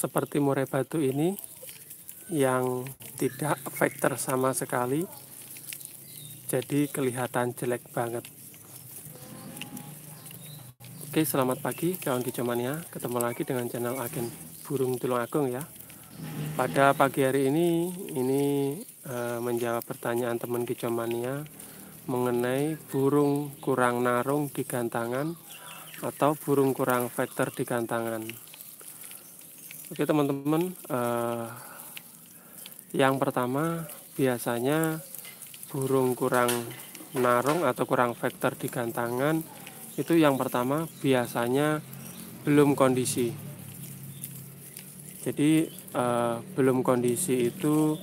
seperti murai batu ini yang tidak vektor sama sekali, jadi kelihatan jelek banget. Oke, selamat pagi kawan kicomania, ketemu lagi dengan channel Agen Burung Tulungagung ya. Pada pagi hari ini menjawab pertanyaan teman kicomania mengenai burung kurang narung di gantangan atau burung kurang vektor di gantangan. Oke teman-teman, yang pertama biasanya burung kurang narung atau kurang vektor di gantangan itu yang pertama biasanya belum kondisi. Jadi belum kondisi itu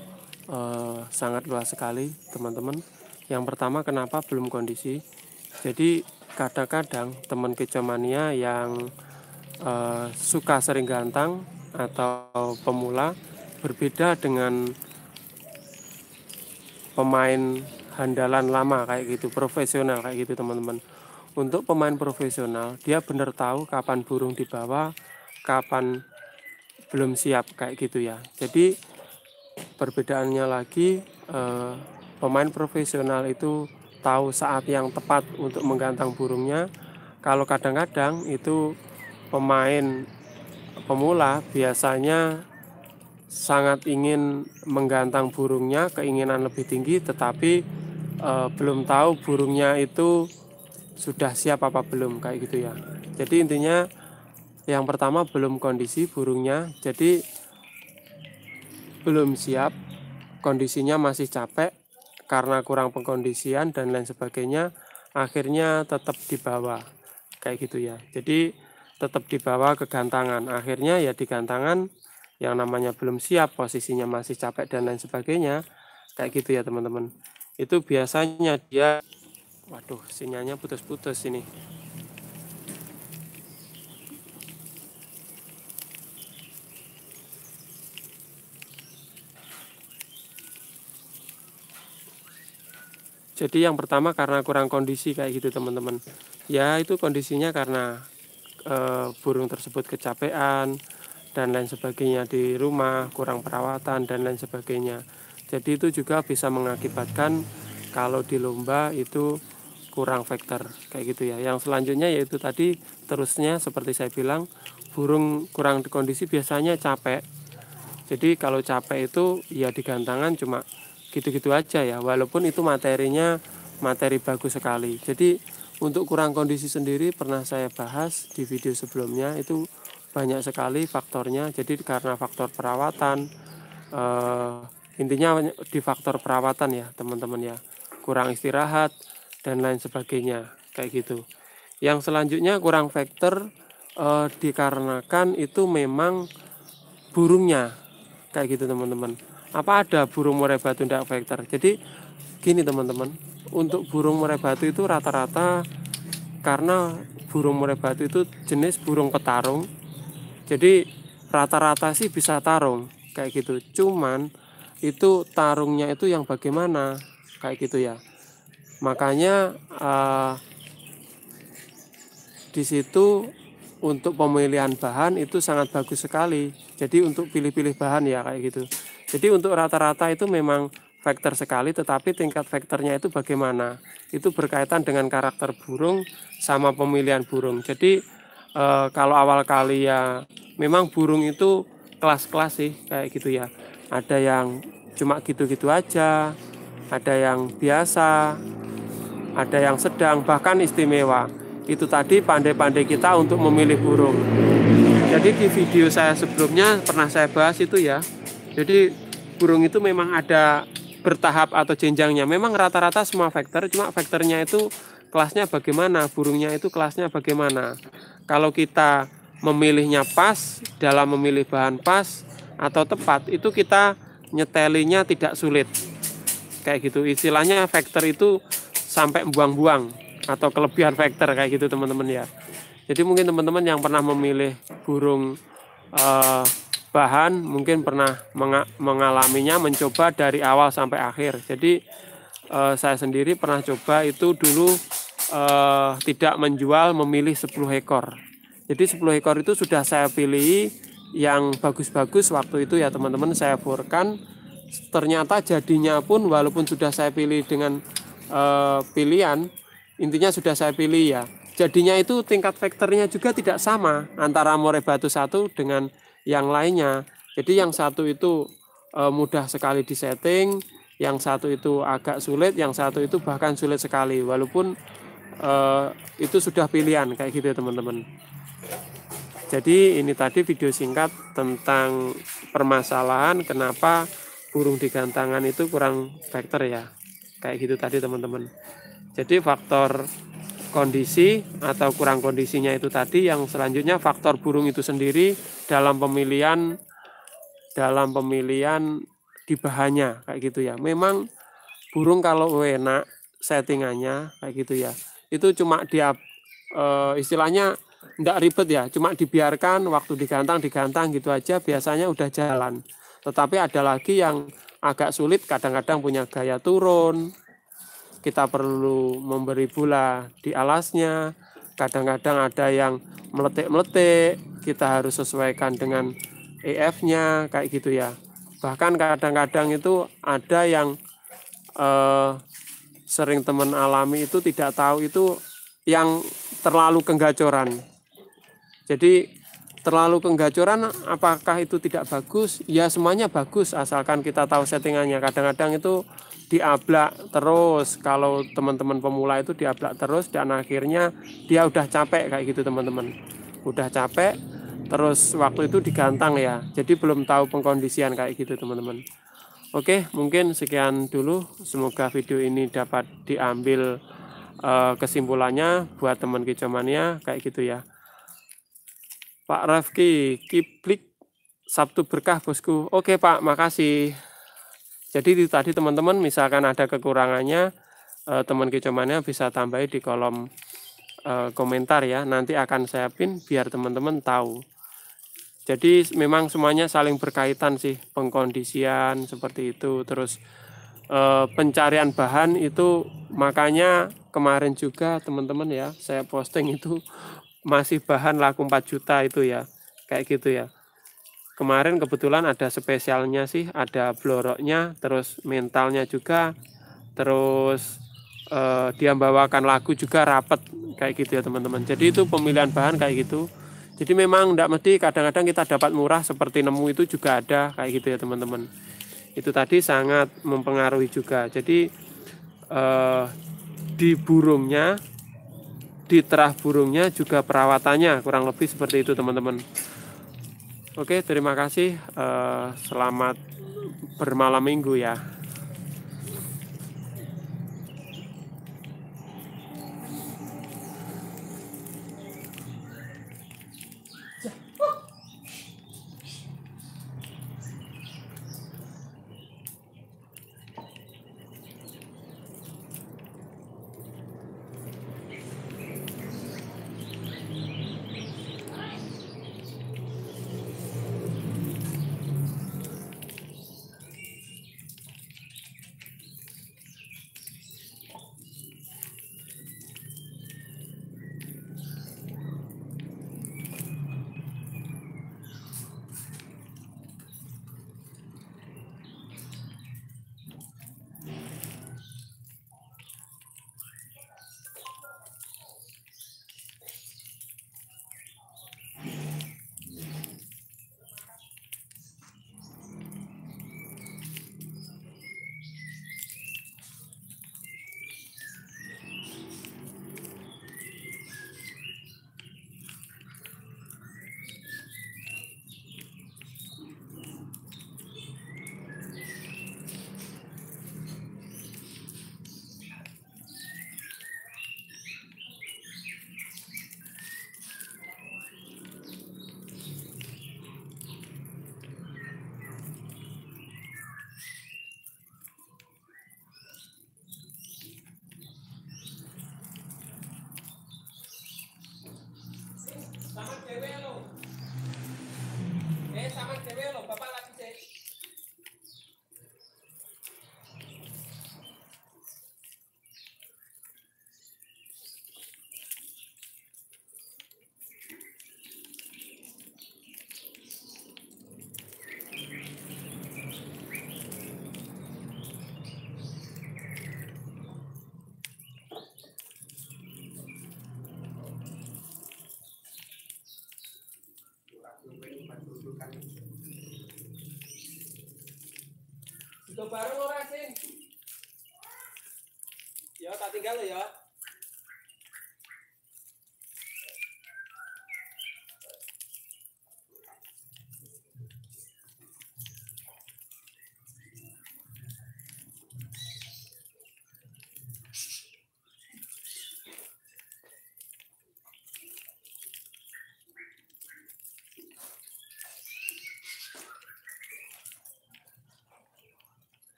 sangat luas sekali teman-teman. Yang pertama kenapa belum kondisi? Jadi kadang-kadang teman kicomania yang suka sering gantang atau pemula berbeda dengan pemain handalan lama kayak gitu, profesional kayak gitu teman-teman. Untuk pemain profesional dia benar tahu kapan burung dibawa, kapan belum siap kayak gitu ya. Jadi perbedaannya lagi, pemain profesional itu tahu saat yang tepat untuk menggantang burungnya. Kalau kadang-kadang itu pemain pemula biasanya sangat ingin menggantang burungnya, keinginan lebih tinggi, tetapi belum tahu burungnya itu sudah siap apa belum kayak gitu ya. Jadi intinya yang pertama belum kondisi burungnya, jadi belum siap, kondisinya masih capek karena kurang pengkondisian dan lain sebagainya, akhirnya tetap dibawa kayak gitu ya. Jadi tetap dibawa ke gantangan, akhirnya ya di gantangan yang namanya belum siap, posisinya masih capek dan lain sebagainya kayak gitu ya teman-teman. Itu biasanya dia, waduh sinyalnya putus-putus ini. Jadi yang pertama karena kurang kondisi kayak gitu teman-teman. Ya itu kondisinya karena burung tersebut kecapean dan lain sebagainya di rumah, kurang perawatan dan lain sebagainya. Jadi itu juga bisa mengakibatkan kalau di lomba itu kurang vektor kayak gitu ya. Yang selanjutnya yaitu tadi terusnya seperti saya bilang, burung kurang kondisi biasanya capek. Jadi kalau capek itu ya di gantangan cuma gitu-gitu aja ya, walaupun itu materinya materi bagus sekali. Jadi untuk kurang kondisi sendiri pernah saya bahas di video sebelumnya, itu banyak sekali faktornya. Jadi karena faktor perawatan, intinya di faktor perawatan ya teman-teman ya, kurang istirahat dan lain sebagainya kayak gitu. Yang selanjutnya kurang vektor dikarenakan itu memang burungnya kayak gitu teman-teman. Apa ada burung murai batu tidak vektor? Jadi gini teman-teman, untuk burung murai batu itu rata-rata karena burung murai batu itu jenis burung petarung, jadi rata-rata sih bisa tarung kayak gitu. Cuman itu tarungnya itu yang bagaimana kayak gitu ya. Makanya di situ untuk pemilihan bahan itu sangat bagus sekali. Jadi untuk pilih-pilih bahan ya kayak gitu. Jadi untuk rata-rata itu memang vektor sekali, tetapi tingkat vektornya itu bagaimana? Itu berkaitan dengan karakter burung sama pemilihan burung. Jadi kalau awal kali ya memang burung itu kelas-kelas sih kayak gitu ya. Ada yang cuma gitu-gitu aja, ada yang biasa, ada yang sedang, bahkan istimewa. Itu tadi pandai-pandai kita untuk memilih burung. Jadi di video saya sebelumnya pernah saya bahas itu ya. Jadi burung itu memang ada bertahap atau jenjangnya. Memang rata-rata semua vektor, cuma vektornya itu kelasnya bagaimana, burungnya itu kelasnya bagaimana. Kalau kita memilihnya pas, dalam memilih bahan pas atau tepat, itu kita nyetelinya tidak sulit. Kayak gitu, istilahnya vektor itu sampai buang-buang atau kelebihan vektor kayak gitu teman-teman ya. Jadi mungkin teman-teman yang pernah memilih burung bahan mungkin pernah mengalaminya, mencoba dari awal sampai akhir. Jadi saya sendiri pernah coba itu dulu tidak menjual, memilih 10 ekor. Jadi 10 ekor itu sudah saya pilih yang bagus-bagus waktu itu ya teman-teman saya borkan, ternyata jadinya pun walaupun sudah saya pilih dengan pilihan, intinya sudah saya pilih ya, jadinya itu tingkat vektornya juga tidak sama antara Amore Batu 1 dengan yang lainnya. Jadi yang satu itu mudah sekali disetting, yang satu itu agak sulit, yang satu itu bahkan sulit sekali, walaupun itu sudah pilihan kayak gitu ya teman-teman. Jadi ini tadi video singkat tentang permasalahan kenapa burung di gantangan itu kurang vektor ya. Kayak gitu tadi teman-teman. Jadi faktor kondisi atau kurang kondisinya itu tadi, yang selanjutnya faktor burung itu sendiri dalam pemilihan di bahannya kayak gitu ya. Memang burung kalau enak settingannya kayak gitu ya. Itu cuma dia istilahnya enggak ribet ya, cuma dibiarkan waktu digantang gitu aja biasanya udah jalan. Tetapi ada lagi yang agak sulit, kadang-kadang punya gaya turun, kita perlu memberi bola di alasnya, kadang-kadang ada yang meletik-meletik, kita harus sesuaikan dengan EF-nya kayak gitu ya. Bahkan kadang-kadang itu ada yang sering teman alami itu tidak tahu itu yang terlalu kenggacoran. Jadi terlalu kenggacoran apakah itu tidak bagus? Ya semuanya bagus asalkan kita tahu settingannya. Kadang-kadang itu diablak terus, kalau teman-teman pemula itu diablak terus dan akhirnya dia udah capek kayak gitu teman-teman. Udah capek terus waktu itu digantang ya. Jadi belum tahu pengkondisian kayak gitu teman-teman. Oke, mungkin sekian dulu. Semoga video ini dapat diambil kesimpulannya buat teman kicomania kayak gitu ya. Pak Rafki, Kiplik Sabtu berkah bosku. Oke Pak, makasih. Jadi itu tadi teman-teman, misalkan ada kekurangannya, teman kicomania bisa tambahin di kolom komentar ya. Nanti akan saya pin biar teman-teman tahu. Jadi memang semuanya saling berkaitan sih, pengkondisian seperti itu. Terus pencarian bahan itu, makanya kemarin juga teman-teman ya, saya posting itu masih bahan laku 4 juta itu ya, kayak gitu ya. Kemarin kebetulan ada spesialnya sih, ada bloroknya, terus mentalnya juga, terus dia membawakan lagu juga rapet kayak gitu ya teman-teman. Jadi itu pemilihan bahan kayak gitu. Jadi memang tidak mesti, kadang-kadang kita dapat murah seperti nemu itu juga ada kayak gitu ya teman-teman. Itu tadi sangat mempengaruhi juga. Jadi di burungnya, di terah burungnya juga perawatannya kurang lebih seperti itu teman-teman. Oke, terima kasih. Selamat bermalam minggu ya. Lo bareng ora sing? Ya tak tinggal ya.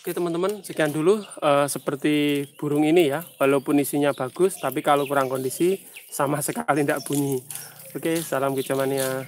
Oke teman-teman, sekian dulu seperti burung ini ya, walaupun isinya bagus, tapi kalau kurang kondisi sama sekali tidak bunyi. Oke, salam kecamania.